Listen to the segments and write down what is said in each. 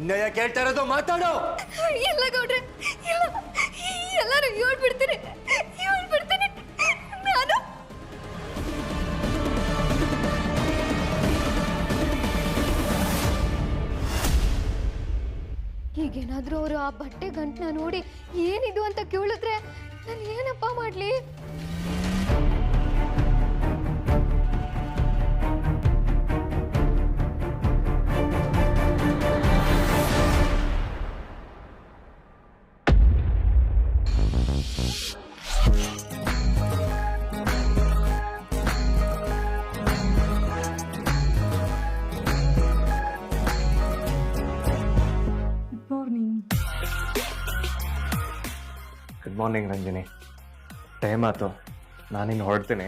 ಇನ್ನಯ್ಯ ಕೇಳ್ತಾ ಇರೋದು ಮಾತಾಡೋ. ಇಲ್ಲ ಗೌಡ್ರೆ, ಇಲ್ಲ, ಎಲ್ಲರೂ ಹೇಳ್ಬಿಡ್ತೀನಿ ನಾನು. ಈಗೇನಾದ್ರೂ ಅವರು ಆ ಬಟ್ಟೆ ಗಂಟನ್ನ ನೋಡಿ ಏನಿದು ಅಂತ ಕೇಳಿದ್ರೆ ನಾನು ಏನಪ್ಪ ಮಾಡ್ಲಿ? Good morning Ranjini. ಟೈಮ್ ಆಯ್ತು, ನಾನಿನ್ನು ಹೊರಡ್ತೀನಿ.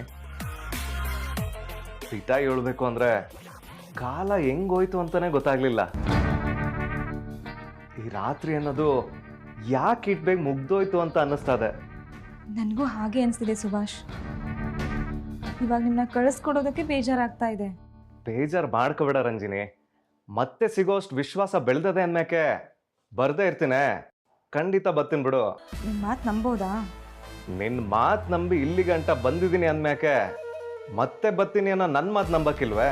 ಸೀತಾಗಿ ಹೇಳ್ಬೇಕು ಅಂದರೆ ಕಾಲ ಹೆಂಗೋಯ್ತು ಅಂತಲೇ ಗೊತ್ತಾಗಲಿಲ್ಲ. ಈ ರಾತ್ರಿ ಅನ್ನೋದು ಯಾಕೆ ಇಟ್ಬೇಕು ಮುಗ್ದೋಯ್ತು ಅಂತ ಅನ್ನಿಸ್ತದೆ. ನನಗೂ ಹಾಗೆ ಅನಿಸ್ತಿದೆ ಸುಭಾಷ್. ಇವಾಗ ನಿಮ್ಮನ್ನ ಕಳಿಸ್ಕೊಡೋದಕ್ಕೆ ಬೇಜಾರಾಗ್ತಾ ಇದೆ. ಬೇಜಾರು ಮಾಡ್ಕೋಬೇಡ ರಂಜಿನಿ. ಮತ್ತೆ ಸಿಗೋಷ್ಟು ವಿಶ್ವಾಸ ಬೆಳೆದದೆ ಅನ್ಮ್ಯಾಕೆ ಬರ್ದೇ ಇರ್ತೀನಿ. ಖಂಡಿತ ಬರ್ತೀನಿ ಬಿಡು. ನಿಮ್ಮ ಮಾತು ನಂಬೋದಾ? ನಿನ್ನ ಮಾತು ನಂಬಿ ಇಲ್ಲಿ ಗಂಟ ಬಂದಿದ್ದೀನಿ ಅಂದ್ಮ್ಯಾಕೆ ಮತ್ತೆ ಬರ್ತೀನಿ ಅನ್ನೋ ನನ್ನ ಮಾತು ನಂಬಕ್ಕಿಲ್ವೇ?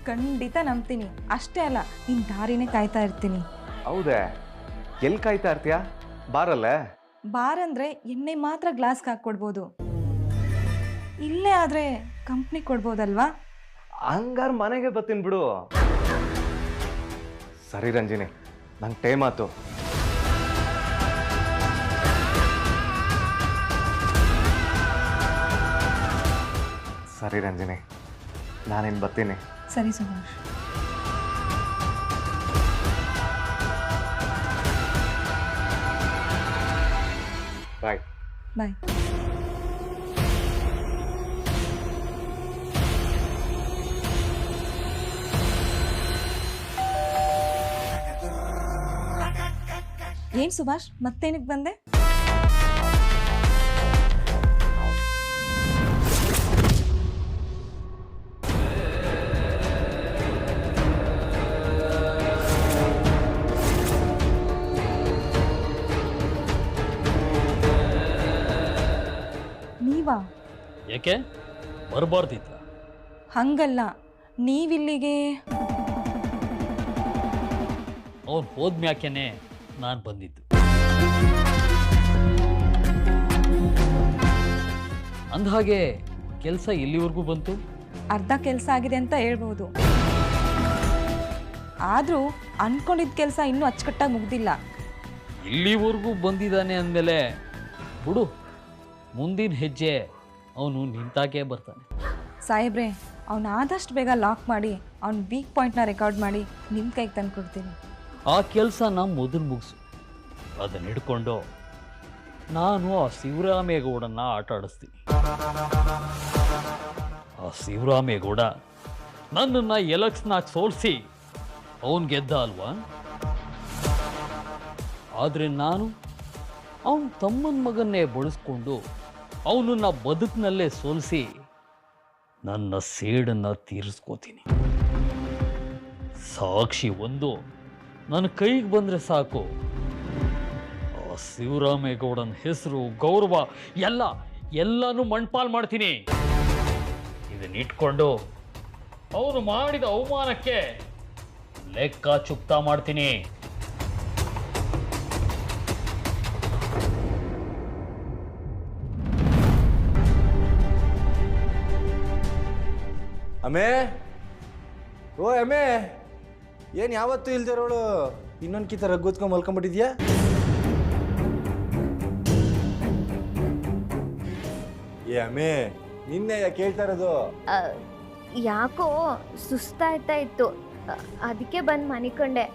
ಖಂಡಿತ ನಂಬ್ತೀನಿ. ಅಷ್ಟೇ ಅಲ್ಲ, ನಿನ್ನ ದಾರಿನೇ ಕಾಯ್ತಾ ಇರ್ತೀನಿ. ಹೌದೇ? ಎಲ್ಲಿ ಕಾಯ್ತಾ ಇರ್ತೀಯಾ? ಬಾರಲ್ಲೇ. ಬಾರ್ ಅಂದರೆ ಎಣ್ಣೆ ಮಾತ್ರ ಗ್ಲಾಸ್ಗೆ ಹಾಕ್ಕೊಡ್ಬೋದು. ಇಲ್ಲೇ ಆದರೆ ಕಂಪ್ನಿ ಕೊಡ್ಬೋದಲ್ವಾ? ಹಂಗಾರೆ ಮನೆಗೆ ಬರ್ತೀನಿ ಬಿಡು. ಸರಿ ರಂಜಿನಿ, ನಂಗೆ ಟೈಮ್ ಆಯ್ತು. ಸರಿ ರಂಜಿನಿ, ನಾನಿನ್ನು ಬರ್ತೀನಿ. ಸರಿ ಸುಭಾಷ್. ಬಾಯ್. ಬಾಯ್. ಏನ್ ಸುಭಾಷ್, ಮತ್ತೇನಕ್ಕೆ ಬಂದೆ? ಯಾಕೆ ಬರಬಾರ್ದಿತ್ತ? ಹಂಗಲ್ಲ, ನೀವಿಲ್ಲಿಗೆ ಅವ್ನು ಹೋದ್ಮ್ಯಾಕೆನೆ ನಾನು ಬಂದಿದ್ದು. ಅಂದಹಾಗೆ ಕೆಲಸ ಎಲ್ಲಿವರೆಗೂ ಬಂತು? ಅರ್ಧ ಕೆಲಸ ಆಗಿದೆ ಅಂತ ಹೇಳ್ಬೋದು. ಆದರೂ ಅನ್ಕೊಂಡಿದ್ದ ಕೆಲಸ ಇನ್ನೂ ಅಚ್ಚುಕಟ್ಟಾಗಿ ಮುಗ್ದಿಲ್ಲ. ಇಲ್ಲಿವರೆಗೂ ಬಂದಿದ್ದಾನೆ ಅಂದಮೇಲೆ ಬಿಡು, ಮುಂದಿನ ಹೆಜ್ಜೆ ಅವನು ನಿಂತಾಗೆ ಬರ್ತಾನೆ. ಸಾಹೇಬ್ರೆ, ಅವನು ಆದಷ್ಟು ಬೇಗ ಲಾಕ್ ಮಾಡಿ ಅವ್ನ ವೀಕ್ ಪಾಯಿಂಟ್ನ ರೆಕಾರ್ಡ್ ಮಾಡಿ ನಿಮ್ಮ ಕೈಗೆ ತಂದು ಕೊಡ್ತೀನಿ. ಆ ಕೆಲಸನ ಮೊದಲು ಮುಗಿಸು. ಅದನ್ನ ಹಿಡ್ಕೊಂಡು ನಾನು ಆ ಶಿವರಾಮೇಗೌಡನ್ನ ಆಟ ಆಡಿಸ್ತೀನಿ. ಆ ಶಿವರಾಮೇಗೌಡ ನನ್ನನ್ನು ಎಲೆಕ್ಷನ್ನಾಗ ಸೋಲಿಸಿ ಅವನು ಗೆದ್ದ ಅಲ್ವಾ? ಆದರೆ ನಾನು ಅವನ ತಮ್ಮನ ಮಗನ್ನೇ ಬಳಸ್ಕೊಂಡು ಅವನನ್ನ ಬದುಕಿನಲ್ಲೇ ಸೋಲಿಸಿ ನನ್ನ ಸೇಡನ್ನು ತೀರಿಸ್ಕೋತೀನಿ. ಸಾಕ್ಷಿ ಒಂದು ನನ್ನ ಕೈಗೆ ಬಂದರೆ ಸಾಕು, ಆ ಶಿವರಾಮೇಗೌಡನ ಹೆಸರು, ಗೌರವ ಎಲ್ಲನೂ ಮಣ್ಪಾಲ್ ಮಾಡ್ತೀನಿ. ಇದನ್ನಿಟ್ಕೊಂಡು ಅವನು ಮಾಡಿದ ಅವಮಾನಕ್ಕೆ ಲೆಕ್ಕ ಚುಕ್ತಾ ಮಾಡ್ತೀನಿ. ಅಮೇ, ಓ ಅಮೇ, ಏನು ಯಾವತ್ತೂ ಇಲ್ದಿರೋಳು ಇನ್ನೊಂದು ಕಿತ್ತ ರಗ್ಗುತ್ಕೊಂಡು ಮಲ್ಕೊಂಬಿಟ್ಟಿದ್ಯಾ? ಏ ಅಮೇ, ನಿನ್ನೆ ಕೇಳ್ತಾ ಇರೋದು? ಯಾಕೋ ಸುಸ್ತಾಯ್ತಾ ಇತ್ತು, ಅದಕ್ಕೆ ಬಂದು ಮನಿಕೊಂಡೆ.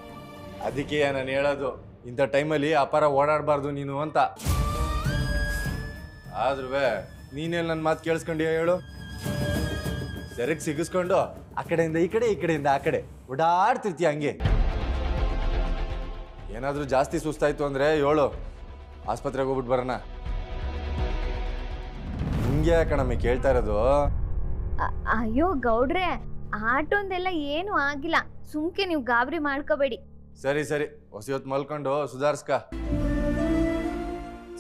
ಅದಕ್ಕೆ ನಾನು ಹೇಳೋದು, ಇಂಥ ಟೈಮಲ್ಲಿ ಅಪಾರ ಓಡಾಡಬಾರ್ದು ನೀನು ಅಂತ. ಆದ್ರೂ ನೀನೇನು ನನ್ನ ಮಾತು ಕೇಳಿಸ್ಕೊಂಡ್ಯಾ ಹೇಳು? ಸೆರಗ್ ಸಿಗಿಸ್ಕೊಂಡು ಆ ಕಡೆಯಿಂದ ಈ ಕಡೆ, ಈ ಕಡೆಯಿಂದ ಆ ಕಡೆ ಓಡಾಡ್ತಿರ್ತೀಯ ಹಂಗೆ. ಏನಾದರೂ ಜಾಸ್ತಿ ಸುಸ್ತಾಯ್ತು ಅಂದರೆ ಹೇಳು, ಆಸ್ಪತ್ರೆಗೆ ಹೋಗ್ಬಿಟ್ಟು ಬರೋಣ. ಹಿಂಗೆ ಕಣಮ್ಮಿ ಕೇಳ್ತಾ ಇರೋದು? ಅಯ್ಯೋ ಗೌಡ್ರೆ, ಆಟೊಂದೆಲ್ಲ ಏನೂ ಆಗಿಲ್ಲ, ಸುಮ್ಕೆ ನೀವು ಗಾಬರಿ ಮಾಡ್ಕೋಬೇಡಿ. ಸರಿ ಸರಿ, ಹೊತ್ತು ಮಲ್ಕೊಂಡು ಸುಧಾರಿಸ್ಕ.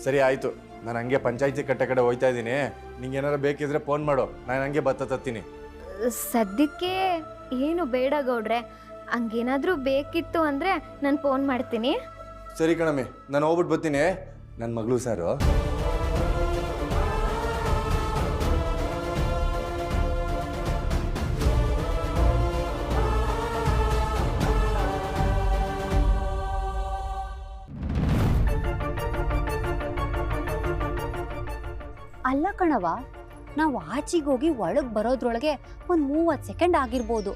ಸರಿ ಆಯಿತು, ನಾನು ಹಂಗೆ ಪಂಚಾಯತಿ ಕಟ್ಟೆ ಕಡೆ ಹೋಯ್ತಾ ಇದ್ದೀನಿ. ನಿಂಗೆ ಏನಾರು ಬೇಕಿದ್ರೆ ಫೋನ್ ಮಾಡು, ನಾನು ಹಂಗೆ ಬತ್ತೀನಿ. ಸದ್ಯಕ್ಕೆ ಏನು ಬೇಡ ಗೌಡ್ರೆ, ಹಂಗೇನಾದರೂ ಬೇಕಿತ್ತು ಅಂದರೆ ನಾನು ಫೋನ್ ಮಾಡ್ತೀನಿ. ಸರಿ ಕಣಮ್ಮಿ, ನಾನು ಹೋಗ್ಬಿಟ್ಟು ಬರ್ತೀನಿ. ನನ್ನ ಮಗಳು ಸಾರು. ಅಲ್ಲ ಕಣವ, ನಾವು ಆಚೆಗೋಗಿ ಒಳಗೆ ಬರೋದ್ರೊಳಗೆ ಒಂದು 30 ಸೆಕೆಂಡ್ ಆಗಿರ್ಬೋದು.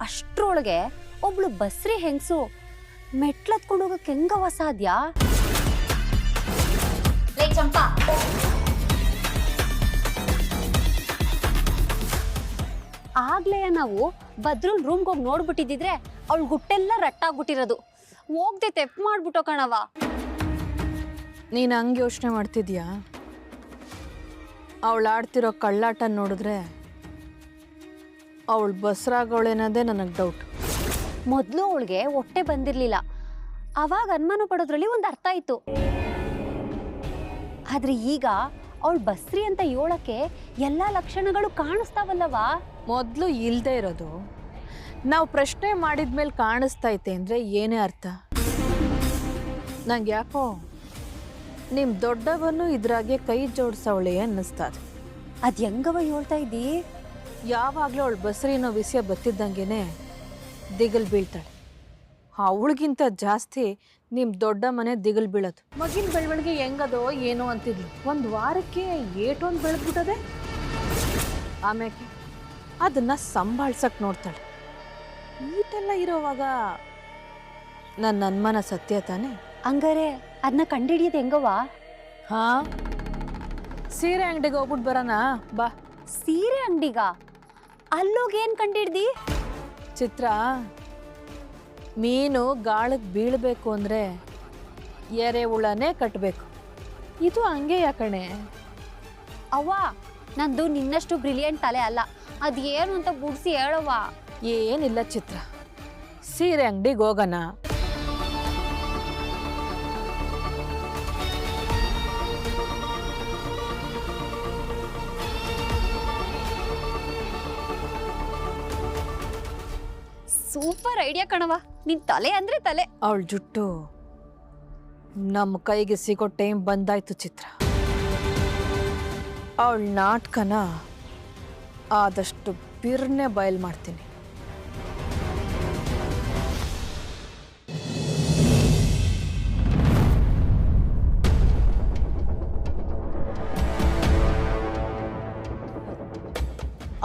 ಅಷ್ಟ್ರೊಳಗೆ ಒಬ್ಳು ಬಸ್ರಿ ಹೆಂಗಸು ಮೆಟ್ಲತ್ಕೊಂಡು ಹೋಗಕ್ಕೆ ಹೆಂಗವ ಸಾಧ್ಯ? ಚಂಪಾ, ಆಗ್ಲೇ ನಾವು ಬದ್ರೂನ್ ರೂಮ್ಗೆ ಹೋಗಿ ನೋಡ್ಬಿಟ್ಟಿದ್ರೆ ಅವಳು ಗುಟ್ಟೆಲ್ಲ ರಟ್ಟಾಗ್ಬಿಟ್ಟಿರೋದು. ಹೋಗ್ದೆ ತೆಪ್ಪು ಮಾಡ್ಬಿಟ್ಟೋ ಕಣವ. ನೀನು ಹಂಗೆ ಯೋಚನೆ ಮಾಡ್ತಿದ್ಯಾ? ಅವಳು ಆಡ್ತಿರೋ ಕಳ್ಳಾಟ ನೋಡಿದ್ರೆ ಅವಳು ಬಸ್ರಾಗವಳೇನದೇ ನನಗೆ ಡೌಟ್. ಮೊದಲು ಅವಳಿಗೆ ಹೊಟ್ಟೆ ಬಂದಿರಲಿಲ್ಲ, ಅವಾಗ ಅನುಮಾನ ಪಡೋದ್ರಲ್ಲಿ ಒಂದು ಅರ್ಥ ಆಯ್ತು. ಆದ್ರೆ ಈಗ ಅವಳು ಬಸ್ರಿ ಅಂತ ಹೇಳಕ್ಕೆ ಎಲ್ಲ ಲಕ್ಷಣಗಳು ಕಾಣಿಸ್ತಾವಲ್ಲವಾ? ಮೊದಲು ಇಲ್ಲದೆ ಇರೋದು ನಾವು ಪ್ರಶ್ನೆ ಮಾಡಿದ್ಮೇಲೆ ಕಾಣಿಸ್ತೈತೆ ಅಂದರೆ ಏನೇ ಅರ್ಥ? ನಂಗೆ ಯಾಕೋ ನಿಮ್ಮ ದೊಡ್ಡವನ್ನು ಇದ್ರಾಗೆ ಕೈ ಜೋಡಿಸವಳೆ ಅನ್ನಿಸ್ತದೆ. ಅದು ಹೆಂಗವ ಹೇಳ್ತಾ ಇದ್ದಿ? ಯಾವಾಗಲೂ ಅವಳು ಬಸ್ರಿ ಅನ್ನೋ ವಿಷಯ ಬತ್ತಿದ್ದಂಗೆ ದಿಗಲ್ ಬೀಳ್ತಾಳೆ. ಅವಳಿಗಿಂತ ಜಾಸ್ತಿ ನಿಮ್ಮ ದೊಡ್ಡ ಮನೆ ದಿಗಲ್ ಬೀಳೋದು. ಮಗಿನ ಬೆಳವಣಿಗೆ ಹೆಂಗದೋ ಏನೋ ಅಂತಿದ್ಲು, ಒಂದು ವಾರಕ್ಕೆ ಏಟೊಂದು ಬೆಳೆದ್ಬಿಟ್ಟದೆ. ಆಮೇಲೆ ಅದನ್ನು ಸಂಭಾಳ್ಸಕ್ಕೆ ನೋಡ್ತಾಳೆ. ಈಟೆಲ್ಲ ಇರೋವಾಗ ನನ್ನ ಅನುಮಾನ ಸತ್ಯ ತಾನೆ? ಹಂಗಾರೆ ಅದನ್ನ ಕಂಡಿಡಿಯೋದು ಹೆಂಗವ? ಹಾಂ, ಸೀರೆ ಅಂಗಡಿಗೆ ಹೋಗ್ಬಿಟ್ಟು ಬರೋಣ ಬಾ. ಸೀರೆ ಅಂಗಡಿಗ? ಅಲ್ಲೋಗಿ ಏನು ಕಂಡಿಡ್ದಿ? ಚಿತ್ರ, ಮೀನು ಗಾಳಕ್ಕೆ ಬೀಳಬೇಕು ಅಂದರೆ ಎರೆಹುಳನೇ ಕಟ್ಟಬೇಕು. ಇದು ಹಂಗೆ ಯಾಕಣೆ? ಅವ್ವ, ನಂದು ನಿನ್ನಷ್ಟು ಬ್ರಿಲಿಯಂಟ್ ತಲೆ ಅಲ್ಲ, ಅದೇನು ಅಂತ ಬುಡ್ಸಿ ಹೇಳವ್ವ. ಏನಿಲ್ಲ ಚಿತ್ರ, ಸೀರೆ ಅಂಗಡಿಗೆ ಹೋಗೋಣ. ಸೂಪರ್ ಐಡಿಯಾ ಕಣವ, ನಿನ್ ತಲೆ ಅಂದ್ರೆ ತಲೆ. ಅವಳ ಜುಟ್ಟು ನಮ್ಮ ಕೈಗೆ ಸಿಗೋ ಟೈಮ್ ಬಂದಾಯ್ತು ಚಿತ್ರ. ಅವಳ ನಾಟಕನ ಆದಷ್ಟು ಬಿರ್ನೆ ಬಯಲು ಮಾಡ್ತೀನಿ.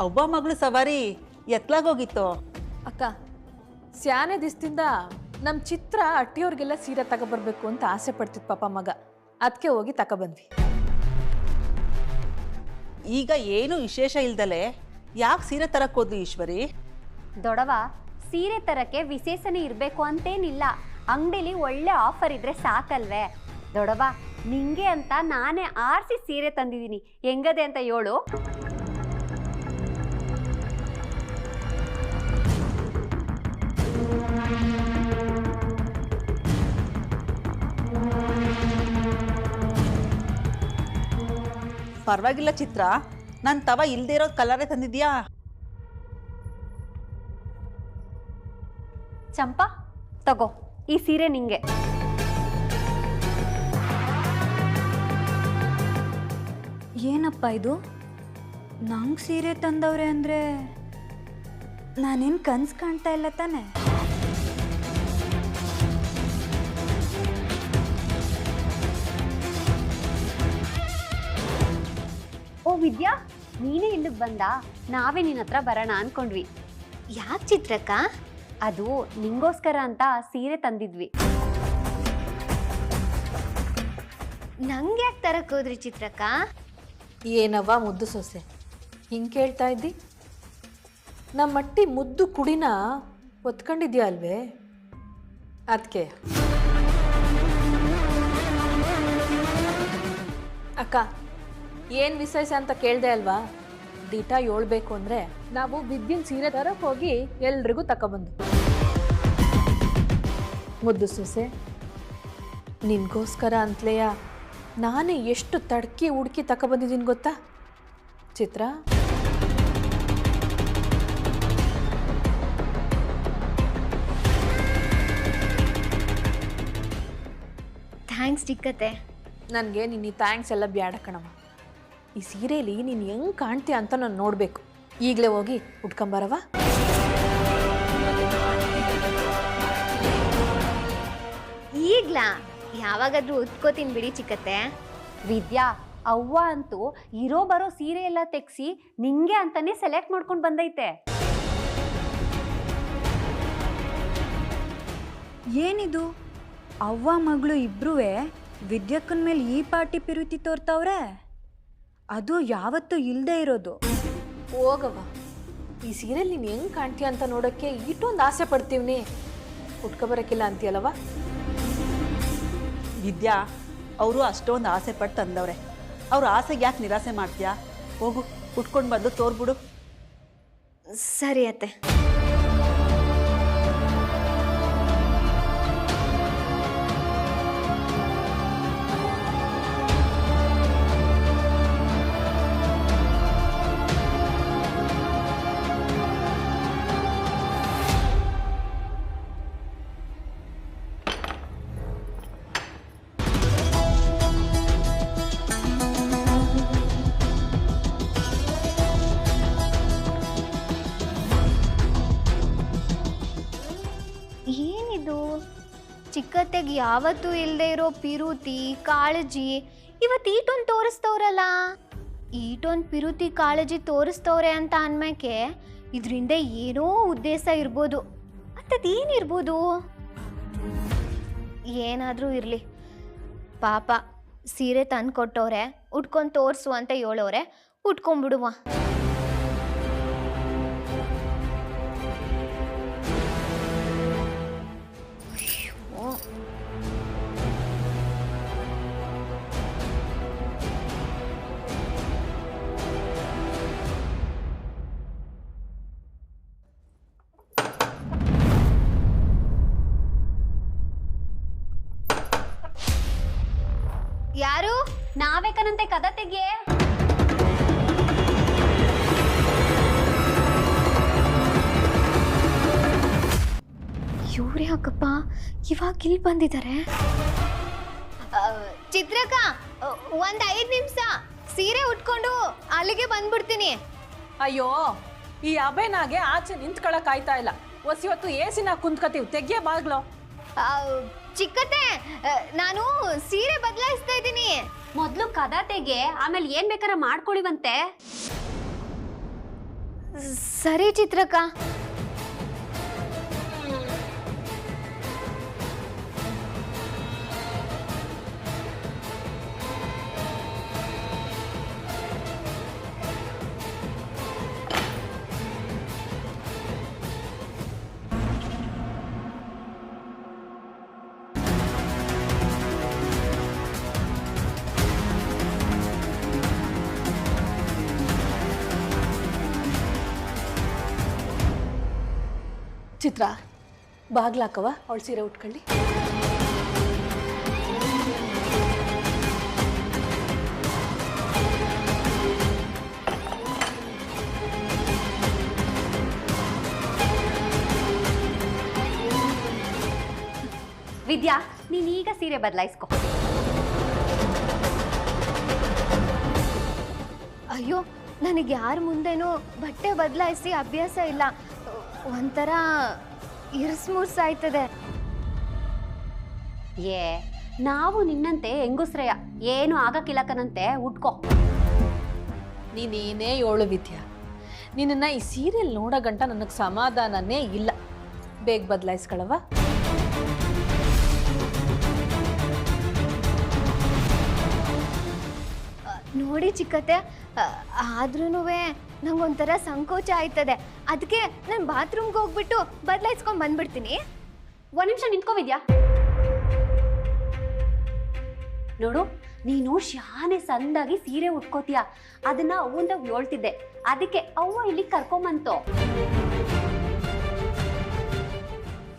ಅವ್ವ ಮಗಳು ಸವಾರಿ ಎತ್ಲಾಗೋಗಿತ್ತು. ಅಕ್ಕ, ಸ್ಯಾನೆ ದಿವಸದಿಂದ ನಮ್ಮ ಚಿತ್ರ ಅಟ್ಟಿಯವ್ರಿಗೆಲ್ಲ ಸೀರೆ ತಗೊಬರ್ಬೇಕು ಅಂತ ಆಸೆ ಪಡ್ತಿತ್ತು ಪಾಪ ಮಗ. ಅದಕ್ಕೆ ಹೋಗಿ ತಗೊಬಂದ್ವಿ. ಈಗ ಏನು ವಿಶೇಷ ಇಲ್ದಲೆ ಯಾಕೆ ಸೀರೆ ತರಕ್ಕೆ ಹೋದ್ಲು ಈಶ್ವರಿ? ದೊಡವ, ಸೀರೆ ತರಕ್ಕೆ ವಿಶೇಷನೇ ಇರಬೇಕು ಅಂತೇನಿಲ್ಲ. ಅಂಗಡಿಲಿ ಒಳ್ಳೆ ಆಫರ್ ಇದ್ರೆ ಸಾಕಲ್ವೇ? ದೊಡವ, ನಿಂಗೆ ಅಂತ ನಾನೇ ಆರಿಸಿ ಸೀರೆ ತಂದಿದ್ದೀನಿ, ಹೆಂಗದೆ ಅಂತ ಹೇಳು. ಪರವಾಗಿಲ್ಲ ಚಿತ್ರ, ನಾನು ತವ ಇಲ್ದೇ ಇರೋ ಕಲರೇ ತಂದಿದ್ಯಾ? ಚಂಪಾ, ತಗೋ ಈ ಸೀರೆ ನಿಂಗೆ. ಏನಪ್ಪ ಇದು? ನಂಗೆ ಸೀರೆ ತಂದವ್ರೆ ಅಂದರೆ ನಾನೇನು ಕನ್ಸು ಕಾಣ್ತಾ ಇಲ್ಲ ತಾನೆ? ಓ ವಿದ್ಯಾ, ನೀನೇ ಇಲ್ಲಿಗೆ ಬಂದ? ನಾವೇ ನಿನ್ನ ಹತ್ರ ಬರೋಣ ಅನ್ಕೊಂಡ್ವಿ. ಯಾಕೆ ಚಿತ್ರಕ್ಕ? ಅದು ನಿಂಗೋಸ್ಕರ ಅಂತ ಸೀರೆ ತಂದಿದ್ವಿ. ನಂಗೆ ಯಾಕೆ ತರಕ್ಕೆ ಹೋದ್ರಿ ಚಿತ್ರಕ್ಕ? ಏನವ್ವ ಮುದ್ದು ಸೊಸೆ, ಹಿಂಗೆ ಕೇಳ್ತಾ ಇದ್ದಿ? ನಮ್ಮ ಅಟ್ಟಿ ಮುದ್ದು ಕುಡಿನ ಒತ್ಕೊಂಡಿದ್ಯಾ ಅಲ್ವೇ? ಅದಕ್ಕೆ. ಅಕ್ಕ, ಏನು ವಿಶೇಷ ಅಂತ ಕೇಳಿದೆ ಅಲ್ವಾ? ಡೀಟಾ ಹೇಳ್ಬೇಕು ಅಂದರೆ ನಾವು ವಿದ್ಯನ್ ಸೀರೆ ತರಕ್ಕೆ ಹೋಗಿ ಎಲ್ರಿಗೂ ತಗೊಬಂದು. ಮುದ್ದು ಸೊಸೆ, ನಿನಗೋಸ್ಕರ ಅಂತಲೇಯ ನಾನೇ ಎಷ್ಟು ತಡ್ಕಿ ಹುಡುಕಿ ತಗೊಬಂದಿದ್ದೀನಿ ಗೊತ್ತಾ ಚಿತ್ರ? ಥ್ಯಾಂಕ್ಸ್ ಚಿಕ್ಕತ್ತೆ. ನನಗೆ ನಿನ್ನ ಈ ಥ್ಯಾಂಕ್ಸ್ ಎಲ್ಲ ಬ್ಯಾಡ ಕಣಮ್ಮ. ಈ ಸೀರೆಯಲ್ಲಿ ನೀನು ಹೆಂಗೆ ಕಾಣ್ತೀಯ ಅಂತ ನಾನು ನೋಡಬೇಕು. ಈಗಲೇ ಹೋಗಿ ಉಟ್ಕೊಂಬರವ? ಈಗ್ಲಾ? ಯಾವಾಗಾದ್ರೂ ಉತ್ಕೋತೀನಿ ಬಿಡಿ ಚಿಕ್ಕತ್ತೆ. ವಿದ್ಯಾ, ಅವ್ವ ಅಂತೂ ಇರೋ ಬರೋ ಸೀರೆ ಎಲ್ಲ ತೆಗ್ಸಿ ನಿಂಗೆ ಅಂತಾನೆ ಸೆಲೆಕ್ಟ್ ಮಾಡ್ಕೊಂಡು ಬಂದೈತೆ. ಏನಿದು, ಅವ್ವ ಮಗಳು ಇಬ್ರೂ ವಿದ್ಯಕ್ಕನ ಮೇಲೆ ಈ ಪಾರ್ಟಿ ಪಿರುತಿ ತೋರ್ತಾವ್ರೆ, ಅದು ಯಾವತ್ತೂ ಇಲ್ಲದೆ ಇರೋದು. ಹೋಗವ, ಈ ಸೀರೆಯಲ್ಲಿ ನೀನು ಹೆಂಗೆ ಕಾಣ್ತೀಯ ಅಂತ ನೋಡೋಕ್ಕೆ ಇಷ್ಟೊಂದು ಆಸೆ ಪಡ್ತೀವಿ. ಉಟ್ಕೊಬರಕ್ಕಿಲ್ಲ ಅಂತೀಯಲ್ಲವ? ವಿದ್ಯಾ, ಅವರು ಅಷ್ಟೊಂದು ಆಸೆ ಪಟ್ಟು ತಂದವ್ರೆ, ಅವ್ರ ಆಸೆಗೆ ಯಾಕೆ ನಿರಾಸೆ ಮಾಡ್ತೀಯಾ? ಹೋಗು, ಉಟ್ಕೊಂಡು ಬಂದು ತೋರ್ಬಿಡು. ಸರಿ ಅತ್ತೆ. ಏನಿದು, ಚಿಕ್ಕತ್ತೆಗೆ ಯಾವತ್ತೂ ಇಲ್ಲದೆ ಇರೋ ಪಿರುತಿ ಕಾಳಜಿ ಇವತ್ತು ಈಟೊಂದು ತೋರಿಸ್ತವ್ರಲ್ಲ. ಈಟೊಂದು ಪಿರುತಿ ಕಾಳಜಿ ತೋರಿಸ್ತವ್ರೆ ಅಂತ ಅನ್ಮೇಕೆ ಇದರಿಂದ ಏನೋ ಉದ್ದೇಶ ಇರ್ಬೋದು. ಅಂಥದ್ದೇನಿರ್ಬೋದು? ಏನಾದರೂ ಇರಲಿ, ಪಾಪ ಸೀರೆ ತಂದು ಕೊಟ್ಟವ್ರೆ, ಉಟ್ಕೊಂಡು ತೋರಿಸು ಅಂತ ಹೇಳೋರೆ, ಉಟ್ಕೊಂಡ್ಬಿಡುವ. ಯಾರು? ನಾವೇಕನಂತೆ ಕದ ತೆಗಿಯೇ. ಇವ್ರು ಯಾಕಪ್ಪ ಇವಾಗ ಇಲ್ಲಿ ಬಂದಿದ್ದಾರೆ? ಚಿತ್ರಕ್ಕ, ಒಂದು 5 ನಿಮಿಷ ಸೀರೆ ಉಟ್ಕೊಂಡು ಅಲ್ಲಿಗೆ ಬಂದ್ಬಿಡ್ತೀನಿ. ಅಯ್ಯೋ, ಈ ಅಭಯನಾಗೆ ಆಚೆ ನಿಂತ್ಕೊಳಕ್ ಆಯ್ತಾ ಇಲ್ಲ. ಹೊತ್ತು ಏಸಿನ ಕುಂತ್ಕತೀವಿ, ತೆಗಿಯೇ ಬಾಗ್ಲು. ಚಿಕ್ಕತ್ತೆ, ನಾನು ಸೀರೆ ಬದಲಾಯಿಸ್ತಾ ಇದ್ದೀನಿ. ಮೊದ್ಲು ಕದ ತೆಗೆ, ಆಮೇಲೆ ಏನ್ ಬೇಕಾರ ಮಾಡ್ಕೊಳಿವಂತೆ. ಸರಿ ಚಿತ್ರಕ್ಕ. ಚಿತ್ರ, ಬಾಗ್ಲಾಕವ, ಅವಳು ಸೀರೆ ಉಟ್ಕೊಳ್ಳಿ. ವಿದ್ಯಾ, ನೀನೀಗ ಸೀರೆ ಬದಲಾಯಿಸ್ಕೊ. ಅಯ್ಯೋ, ನನಗೆ ಯಾರ ಮುಂದೆನೂ ಬಟ್ಟೆ ಬದಲಾಯಿಸಿ ಅಭ್ಯಾಸ ಇಲ್ಲ. ಒಂಥರ ಇರ್ಸ್ಮುರ್ಸಾಯ್ತದೆ. ನಾವು ನಿನ್ನಂತೆ ಹೆಂಗುಸ್ರಯ್ಯ, ಏನು ಆಗಕ್ಕಿಲ್ಲಕನಂತೆ ಉಟ್ಕೋ. ನೀನೇನೇ ಏಳು ವಿದ್ಯಾ, ನಿನ್ನ ಈ ಸೀರಿಯಲ್ ನೋಡೋ ಗಂಟ ನನಗೆ ಸಮಾಧಾನನೇ ಇಲ್ಲ. ಬೇಗ ಬದಲಾಯಿಸ್ಕೊಳವ? ನೋಡಿ ಚಿಕ್ಕತ್ತೆ, ಆದ್ರೂ ನಂಗೊಂಥರ ಸಂಕೋಚ ಆಯ್ತದೆ. ಅದಕ್ಕೆ ನಾನು ಬಾತ್ರೂಮ್ಗೆ ಹೋಗ್ಬಿಟ್ಟು ಬದಲಾಯಿಸ್ಕೊಂಡು ಬಂದ್ಬಿಡ್ತೀನಿ. 1 ನಿಮಿಷ ನಿಂತ್ಕೋ ವಿದ್ಯಾ. ನೋಡು, ನೀನು ಶಾನೆ ಸಂದಾಗಿ ಸೀರೆ ಉಟ್ಕೋತೀಯ, ಅದನ್ನ ಅವ್ವಂದ ಹೇಳ್ತಿದ್ದೆ, ಅದಕ್ಕೆ ಅವ್ವ ಇಲ್ಲಿ ಕರ್ಕೊಂಬಂತು.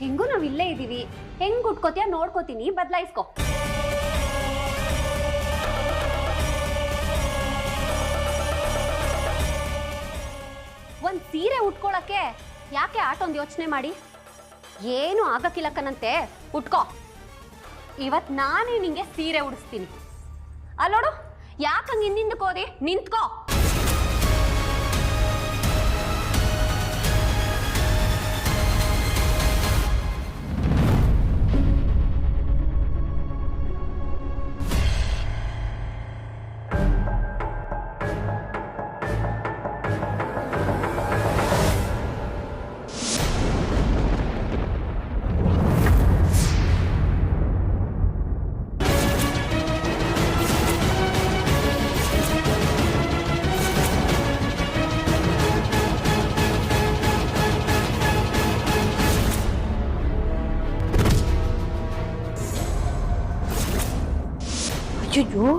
ಹೆಂಗೂ ನಾವು ಇಲ್ಲೇ ಇದ್ದೀವಿ, ಹೆಂಗ್ ಉಟ್ಕೋತೀಯ ನೋಡ್ಕೋತೀನಿ, ಬದಲಾಯಿಸ್ಕೊ. ಒಂದ್ ಸೀರೆ ಉಟ್ಕೊಳಕ್ಕೆ ಯಾಕೆ ಆಟೊಂದು ಯೋಚನೆ ಮಾಡಿ? ಏನು ಆಗಕ್ಕಿಲ್ಲಕ್ಕನಂತೆ, ಉಟ್ಕೋ. ಇವತ್ ನಾನೇ ನಿಂಗೆ ಸೀರೆ ಉಡಿಸ್ತೀನಿ. ಅಲ್ಲೋಡು, ಯಾಕಂಗ್ ಹಿಂದಿಂದಕ್ಕೆ ಹೋದಿ? ನಿಂತ್ಕೋ. ಅಯ್ಯೋ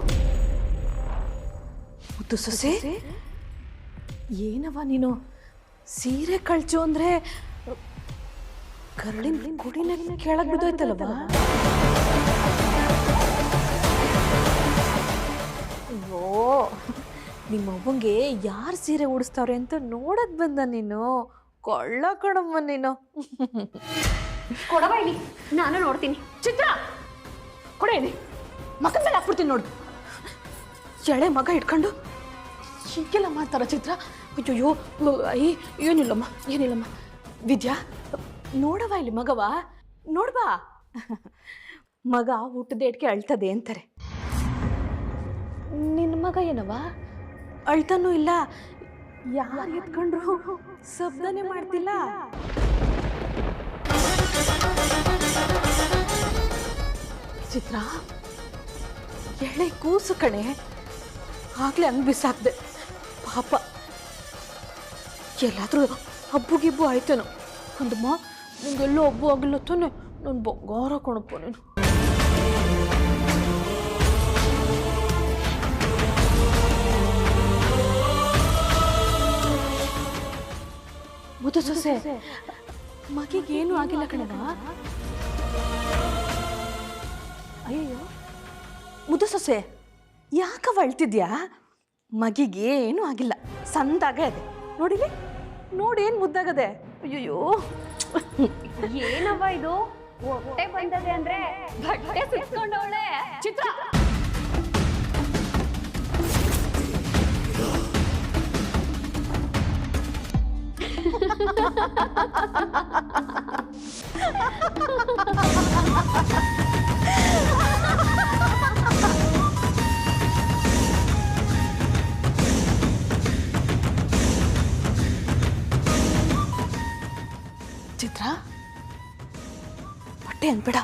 ಮುದ್ದು ಸೊಸೆ, ಏನವ ನೀನು ಸೀರೆ ಕಳ್ಚು ಅಂದ್ರೆ ಕರಳಿನ ಗುಡಿನ ಕೆಳಗೆ ಬಿದ್ದೋಯ್ತಲ್ವಾ? ಅಯ್ಯೋ, ನಿಮ್ಮವ್ವಂಗೆ ಯಾರು ಸೀರೆ ಉಡಿಸ್ತಾವ್ರೆ ಅಂತ ನೋಡಕ್ ಬಂದ ನೀನು. ಕೊಳ್ಳ ಕಣಮ್ಮ ನೀನು. ಕೊಡವ ಇಲ್ಲಿ, ನಾನು ನೋಡ್ತೀನಿ. ಚಿತ್ರ ಕೊಡೇನಿ, ಮಗನ ಮೇಲೆ ಹಾಕ್ಬಿಡ್ತೀನಿ ನೋಡು. ಎಳೆ ಮಗ ಇಟ್ಕೊಂಡು ಹೀಗೆಲ್ಲ ಮಾಡ್ತಾರ ಚಿತ್ರ? ಅಯ್ಯೋ ಏನಿಲ್ಲಮ್ಮ ಏನಿಲ್ಲಮ್ಮ. ವಿದ್ಯಾ ನೋಡವ ಇಲ್ಲಿ ಮಗವ, ನೋಡ್ಬಾ. ಮಗ ಹುಟ್ಟದೇಟ್ಗೆ ಅಳ್ತದೆ ಅಂತಾರೆ. ನಿನ್ನ ಮಗ ಏನವ ಅಳ್ತಾನೂ ಇಲ್ಲ, ಯಾರು ಎತ್ಕೊಂಡ್ರು ಶಬ್ದನೇ ಮಾಡ್ತಿಲ್ಲ. ಚಿತ್ರ ಎಳೆ ಕೂಸು ಕಣೆ, ಆಗ್ಲೇ ಹಂಗೆ ಬಿಸಾಕ್ದೆ ಪಾಪ. ಎಲ್ಲಾದ್ರೂ ಹಬ್ಬು ಗಿಬ್ಬು ಆಯ್ತೇನೋ ಅಂದಮ್ಮ. ನಿಂಗೆಲ್ಲೋ ಹಬ್ಬು ಆಗಿಲ್ಲ ತಾನೆ? ನನ್ನ ಬಂಗಾರ ಕಣಪ್ಪ ನೀನು. ಮುದ್ದು ಸೊಸೆ, ಮಗಿಗೇನು ಆಗಿಲ್ಲ ಕಣವ. ಅಯ್ಯೋ ಮುದ್ದು ಸೊಸೆ, ಯಾಕವ ಅಳ್ತಿದ್ಯಾ? ಮಗಿಗೇನು ಆಗಿಲ್ಲ, ಸಂದಾಗೆ ಅದೆ. ನೋಡಿಲಿ, ನೋಡೇನು ಮುದ್ದಾಗದೆ. ಅಯ್ಯೋ ಏನವ್ವ ಇದು? ಹೊಟ್ಟೆ ಬಂದದೆ ಅಂದ್ರೆ ಬಟ್ಟೆ ಸುತ್ಕೊಂಡವಳೆ. ಚಿತ್ರ ಚಿತ್ರ ಹೊಟ್ಟೆ ಅನ್ಬೇಡ.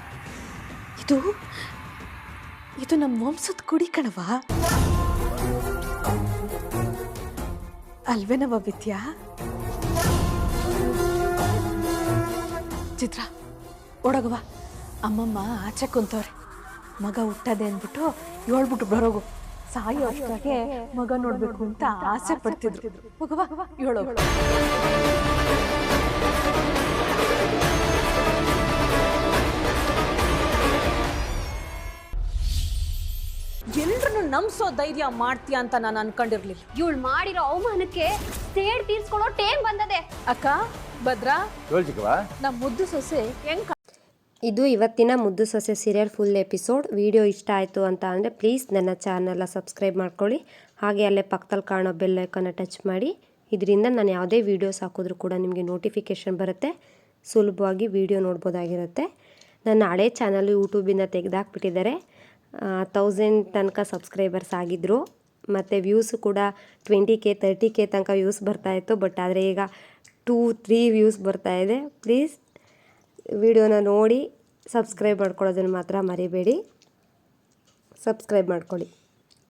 ಇದು ನಮ್ಮ ವಂಶದ ಕುಡಿ ಕಣವ, ಅಲ್ವೇನವ ವಿದ್ಯಾ? ಚಿತ್ರ ಒಡಗವ, ಅಮ್ಮಮ್ಮ ಆಚೆ ಕುಂತವ್ರೆ. ಮಗ ಹುಟ್ಟದೆ ಅಂದ್ಬಿಟ್ಟು ಹೇಳ್ಬಿಟ್ಟು ಬರೋಗು. ಸಾಯೋ ಅಷ್ಟಾಗೆ ಮಗ ನೋಡ್ಬೇಕು ಅಂತ ಆಸೆ ಪಡ್ತಿದ್ರು. ಹೋಗವಾ ಹೇಳೋ. ಎಲ್ರನ್ನು ನಂಬಿಸೋ ಧೈರ್ಯ ಮಾಡ್ತೀಯ ಅಂತ ನಾನು ಅನ್ಕೊಂಡಿರ್ಲಿಲ್ಲ. ಇವಳು ಮಾಡಿರೋ ಅವಮಾನಕ್ಕೆ ಸೇಡ್ ತೀರ್ಸ್ಕೊಳ್ಳೋ ಟೇಮ್ ಬಂದದೆ. ಅಕ್ಕ ಭದ್ರಾ, ನಮ್ಮ ಮುದ್ದು ಸೊಸೆ ಹೆಂಗ್ ಇದು ಇವತ್ತಿನ ಮುದ್ದು ಸೊಸೆ ಸೀರಿಯಲ್ ಫುಲ್ ಎಪಿಸೋಡ್. ವಿಡಿಯೋ ಇಷ್ಟ ಆಯಿತು ಅಂತ ಅಂದರೆ ಪ್ಲೀಸ್ ನನ್ನ ಚಾನಲ್ನ ಸಬ್ಸ್ಕ್ರೈಬ್ ಮಾಡ್ಕೊಳ್ಳಿ. ಹಾಗೆ ಅಲ್ಲೇ ಪಕ್ಕದಲ್ಲಿ ಕಾಣೋ ಬೆಲ್ ಐಕಾನ್ನ ಟಚ್ ಮಾಡಿ. ಇದರಿಂದ ನಾನು ಯಾವುದೇ ವೀಡಿಯೋಸ್ ಹಾಕಿದ್ರೂ ಕೂಡ ನಿಮಗೆ ನೋಟಿಫಿಕೇಷನ್ ಬರುತ್ತೆ, ಸುಲಭವಾಗಿ ವಿಡಿಯೋ ನೋಡ್ಬೋದಾಗಿರುತ್ತೆ. ನನ್ನ ಹಳೆ ಚಾನಲ್ ಯೂಟ್ಯೂಬಿಂದ ತೆಗೆದಾಕ್ಬಿಟ್ಟಿದ್ದಾರೆ. 1000 ತನಕ ಸಬ್ಸ್ಕ್ರೈಬರ್ಸ್ ಆಗಿದ್ದರು, ಮತ್ತು ವ್ಯೂಸು ಕೂಡ 20K 30K ತನಕ ವ್ಯೂಸ್ ಬರ್ತಾಯಿತ್ತು. ಬಟ್ ಆದರೆ ಈಗ 2-3 ವ್ಯೂಸ್ ಬರ್ತಾಯಿದೆ. ಪ್ಲೀಸ್ ವಿಡಿಯೋನ ನೋಡಿ ಸಬ್ಸ್ಕ್ರೈಬ್ ಮಾಡ್ಕೊಳ್ಳೋದನ್ನು ಮಾತ್ರ ಮರಿಬೇಡಿ. ಸಬ್ಸ್ಕ್ರೈಬ್ ಮಾಡ್ಕೊಳ್ಳಿ.